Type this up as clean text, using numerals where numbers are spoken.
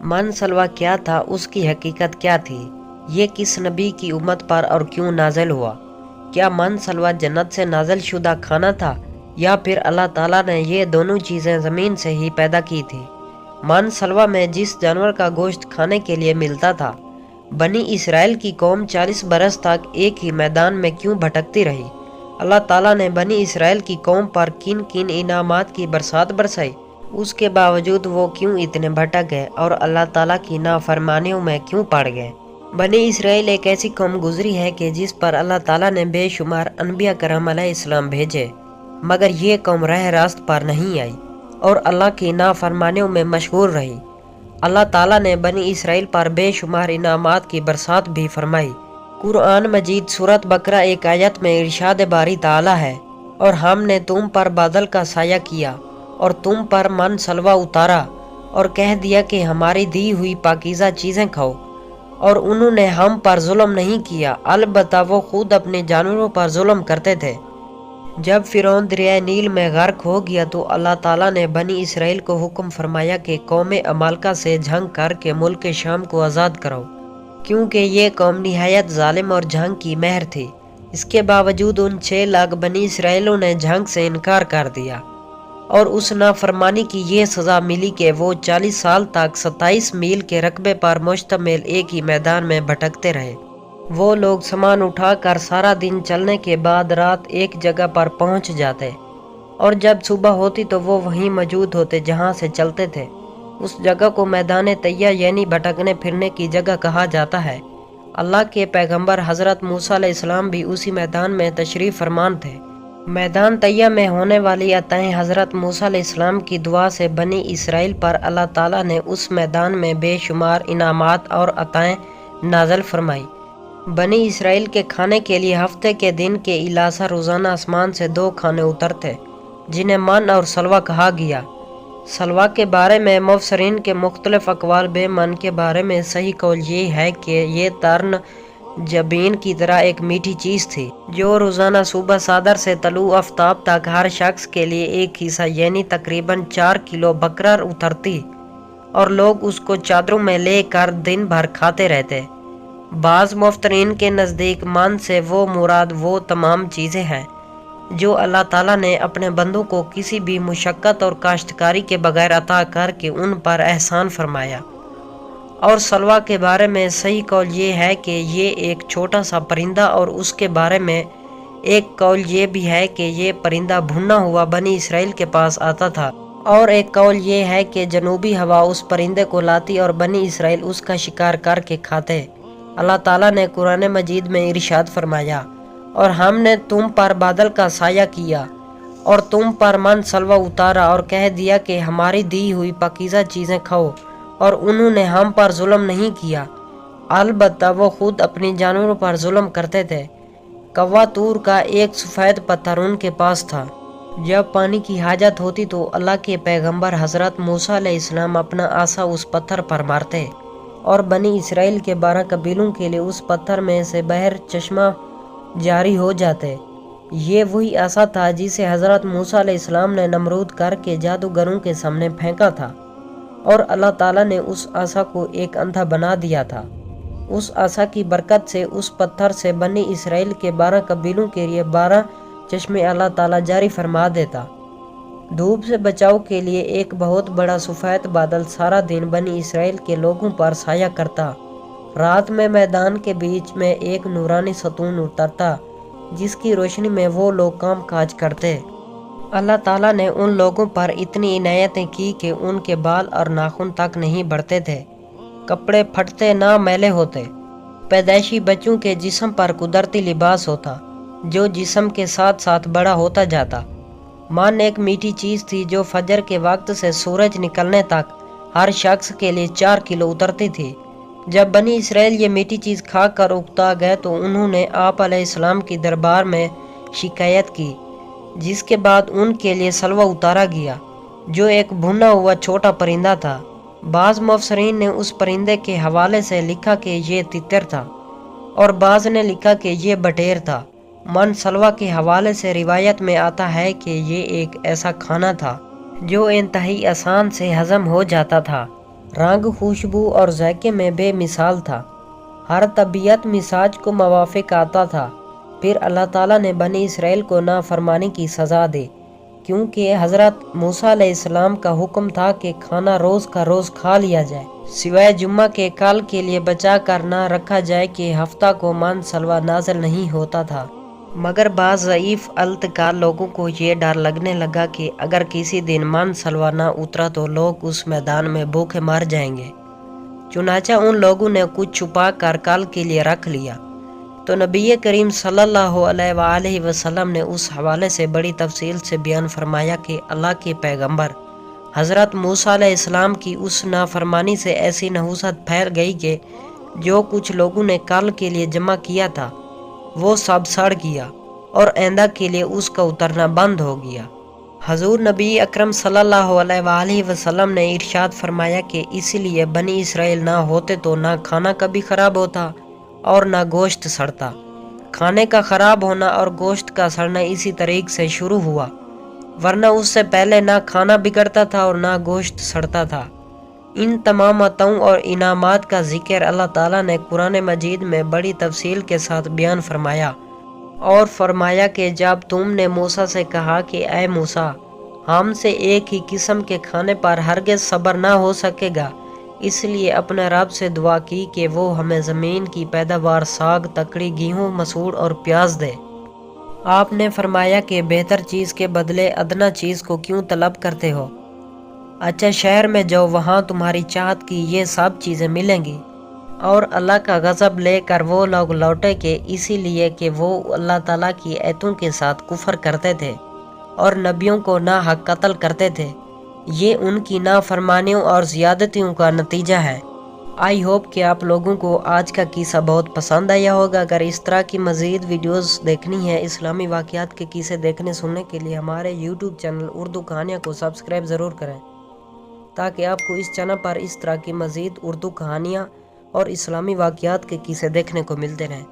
من سلوا کیا تھا، اس کی حقیقت کیا تھی؟ یہ کس نبی کی امت پر اور کیوں نازل ہوا؟ کیا من سلوا جنت سے نازل شدہ کھانا تھا یا پھر اللہ تعالیٰ نے یہ دونوں چیزیں زمین سے ہی پیدا کی تھی؟ من سلوا میں جس جانور کا گوشت کھانے کے لیے ملتا تھا، بنی اسرائیل کی قوم 40 برس تک ایک ہی میدان میں کیوں بھٹکتی رہی؟ اللہ تعالیٰ نے بنی اسرائیل کی قوم پر کن کن انعامات کی برسات برسائی؟ اس کے باوجود وہ کیوں اتنے بھٹک گئے اور اللہ تعالیٰ کی نافرمانیوں میں کیوں پڑ گئے؟ بنی اسرائیل ایک ایسی قوم گزری ہے کہ جس پر اللہ تعالیٰ نے بے شمار انبیاء کرام علیہ السلام بھیجے، مگر یہ قوم راہ راست پر نہیں آئی اور اللہ کی نافرمانیوں میں مشغول رہی۔ اللہ تعالیٰ نے بنی اسرائیل پر بے شمار انعامات کی برسات بھی فرمائی۔ قرآن مجید سورۃ بقرہ ایک آیت میں ارشاد باری تعالیٰ ہے، اور ہم نے تم پر بادل کا سایہ کیا اور تم پر من سلوا اتارا اور کہہ دیا کہ ہماری دی ہوئی پاکیزہ چیزیں کھاؤ، اور انہوں نے ہم پر ظلم نہیں کیا، البتہ وہ خود اپنے جانوروں پر ظلم کرتے تھے۔ جب فرعون دریائے نیل میں غرق ہو گیا تو اللہ تعالیٰ نے بنی اسرائیل کو حکم فرمایا کہ قوم عمالقہ سے جنگ کر کے ملک شام کو آزاد کرو، کیونکہ یہ قوم نہایت ظالم اور جنگ کی مہر تھی۔ اس کے باوجود ان 6 لاکھ بنی اسرائیلوں نے جنگ سے انکار کر دیا، اور اس نافرمانی کی یہ سزا ملی کہ وہ 40 سال تک 27 میل کے رقبے پر مشتمل ایک ہی میدان میں بھٹکتے رہے۔ وہ لوگ سامان اٹھا کر سارا دن چلنے کے بعد رات ایک جگہ پر پہنچ جاتے، اور جب صبح ہوتی تو وہ وہیں موجود ہوتے جہاں سے چلتے تھے۔ اس جگہ کو میدان طیہ یعنی بھٹکنے پھرنے کی جگہ کہا جاتا ہے۔ اللہ کے پیغمبر حضرت موسیٰ علیہ السلام بھی اسی میدان میں تشریف فرمان تھے۔ میدان طیہ میں ہونے والی عطائیں حضرت موسیٰ علیہ السلام کی دعا سے بنی اسرائیل پر اللہ تعالیٰ نے اس میدان میں بے شمار انعامات اور عطائیں نازل فرمائی۔ بنی اسرائیل کے کھانے کے لیے ہفتے کے دن کے علاوہ روزانہ آسمان سے 2 کھانے اترتے، جنہیں من اور سلوا کہا گیا۔ سلوا کے بارے میں مفسرین کے مختلف اقوال، بے من کے بارے میں صحیح قول یہ ہے کہ یہ ترن جبین کی طرح ایک میٹھی چیز تھی، جو روزانہ صبح صادر سے طلوع آفتاب تک ہر شخص کے لیے ایک حصہ یعنی تقریباً 4 کلو بقرر اترتی، اور لوگ اس کو چادروں میں لے کر دن بھر کھاتے رہتے۔ بعض مفسرین کے نزدیک من سے وہ مراد وہ تمام چیزیں ہیں جو اللہ تعالیٰ نے اپنے بندوں کو کسی بھی مشقت اور کاشتکاری کے بغیر عطا کر کے ان پر احسان فرمایا۔ اور سلوا کے بارے میں صحیح قول یہ ہے کہ یہ ایک چھوٹا سا پرندہ، اور اس کے بارے میں ایک قول یہ بھی ہے کہ یہ پرندہ بھنا ہوا بنی اسرائیل کے پاس آتا تھا، اور ایک قول یہ ہے کہ جنوبی ہوا اس پرندے کو لاتی اور بنی اسرائیل اس کا شکار کر کے کھاتے۔ اللہ تعالیٰ نے قرآن مجید میں ارشاد فرمایا، اور ہم نے تم پر بادل کا سایہ کیا اور تم پر من سلوا اتارا اور کہہ دیا کہ ہماری دی ہوئی پاکیزہ چیزیں کھاؤ، اور انہوں نے ہم پر ظلم نہیں کیا، البتہ وہ خود اپنی جانوروں پر ظلم کرتے تھے۔ کوا طور کا ایک سفید پتھر ان کے پاس تھا۔ جب پانی کی حاجت ہوتی تو اللہ کے پیغمبر حضرت موسیٰ علیہ السلام اپنا عصا اس پتھر پر مارتے، اور بنی اسرائیل کے 12 قبیلوں کے لیے اس پتھر میں سے بحر چشمہ جاری ہو جاتے۔ یہ وہی عصا تھا جسے حضرت موسیٰ علیہ السلام نے نمرود کر کے جادوگروں کے سامنے پھینکا تھا، اور اللہ تعالیٰ نے اس عصا کو ایک اندھا بنا دیا تھا۔ اس عصا کی برکت سے اس پتھر سے بنی اسرائیل کے 12 قبیلوں کے لیے 12 چشمے اللہ تعالیٰ جاری فرما دیتا۔ دھوپ سے بچاؤ کے لیے ایک بہت بڑا سفید بادل سارا دن بنی اسرائیل کے لوگوں پر سایہ کرتا۔ رات میں میدان کے بیچ میں ایک نورانی ستون اترتا جس کی روشنی میں وہ لوگ کام کاج کرتے۔ اللہ تعالیٰ نے ان لوگوں پر اتنی عنایتیں کی کہ ان کے بال اور ناخن تک نہیں بڑھتے تھے، کپڑے پھٹتے نہ میلے ہوتے۔ پیدائشی بچوں کے جسم پر قدرتی لباس ہوتا جو جسم کے ساتھ ساتھ بڑا ہوتا جاتا۔ من ایک میٹھی چیز تھی جو فجر کے وقت سے سورج نکلنے تک ہر شخص کے لیے 4 کلو اترتی تھی۔ جب بنی اسرائیل یہ میٹھی چیز کھا کر اکتا گئے تو انہوں نے آپ علیہ السلام کی دربار میں شکایت کی، جس کے بعد ان کے لیے سلوا اتارا گیا جو ایک بھنا ہوا چھوٹا پرندہ تھا۔ بعض مفسرین نے اس پرندے کے حوالے سے لکھا کہ یہ تتر تھا، اور بعض نے لکھا کہ یہ بٹیر تھا۔ من سلوا کے حوالے سے روایت میں آتا ہے کہ یہ ایک ایسا کھانا تھا جو انتہائی آسان سے ہضم ہو جاتا تھا، رنگ، خوشبو اور ذائقے میں بے مثال تھا۔ ہر طبیعت مزاج کو موافق آتا تھا۔ پھر اللہ تعالیٰ نے بنی اسرائیل کو نافرمانی کی سزا دی، کیونکہ حضرت موسیٰ علیہ السلام کا حکم تھا کہ کھانا روز کا روز کھا لیا جائے، سوائے جمعہ کے کل کے لیے بچا کر نہ رکھا جائے کہ ہفتہ کو من سلوہ نازل نہیں ہوتا تھا۔ مگر بعض ضعیف التقاء لوگوں کو یہ ڈر لگنے لگا کہ اگر کسی دن من سلوہ نہ اترا تو لوگ اس میدان میں بھوکے مر جائیں گے۔ چنانچہ ان لوگوں نے کچھ چھپا کر کل کے لیے رکھ لیا۔ تو نبی کریم صلی اللہ علیہ وآلہ وسلم نے اس حوالے سے بڑی تفصیل سے بیان فرمایا کہ اللہ کے پیغمبر حضرت موسیٰ علیہ السلام کی اس نافرمانی سے ایسی نحوست پھیل گئی کہ جو کچھ لوگوں نے کل کے لیے جمع کیا تھا وہ سب سڑ گیا اور آئندہ کے لیے اس کا اترنا بند ہو گیا۔ حضور نبی اکرم صلی اللہ علیہ وآلہ وسلم نے ارشاد فرمایا کہ اسی لیے بنی اسرائیل نہ ہوتے تو نہ کھانا کبھی خراب ہوتا اور نہ گوشت سڑتا۔ کھانے کا خراب ہونا اور گوشت کا سڑنا اسی طریق سے شروع ہوا، ورنہ اس سے پہلے نہ کھانا بگڑتا تھا اور نہ گوشت سڑتا تھا۔ ان تمام عطاؤں اور انعامات کا ذکر اللہ تعالیٰ نے قرآن مجید میں بڑی تفصیل کے ساتھ بیان فرمایا، اور فرمایا کہ جب تم نے موسیٰ سے کہا کہ اے موسیٰ، ہم سے ایک ہی قسم کے کھانے پر ہرگز صبر نہ ہو سکے گا، اس لیے اپنے رب سے دعا کی کہ وہ ہمیں زمین کی پیداوار ساگ، تکڑی، گیہوں، مسوڑ اور پیاز دے۔ آپ نے فرمایا کہ بہتر چیز کے بدلے ادنیٰ چیز کو کیوں طلب کرتے ہو؟ اچھا شہر میں جاؤ، وہاں تمہاری چاہت کی یہ سب چیزیں ملیں گی۔ اور اللہ کا غضب لے کر وہ لوگ لوٹے کہ اسی لیے کہ وہ اللہ تعالیٰ کی آیتوں کے ساتھ کفر کرتے تھے اور نبیوں کو ناحق قتل کرتے تھے۔ یہ ان کی نافرمانیوں اور زیادتیوں کا نتیجہ ہے۔ آئی ہوپ کہ آپ لوگوں کو آج کا قصہ بہت پسند آیا ہوگا۔ اگر اس طرح کی مزید ویڈیوز دیکھنی ہے، اسلامی واقعات کے قصے دیکھنے سننے کے لیے ہمارے یوٹیوب چینل اردو کہانیاں کو سبسکرائب ضرور کریں، تاکہ آپ کو اس چینل پر اس طرح کی مزید اردو کہانیاں اور اسلامی واقعات کے قصے دیکھنے کو ملتے رہیں۔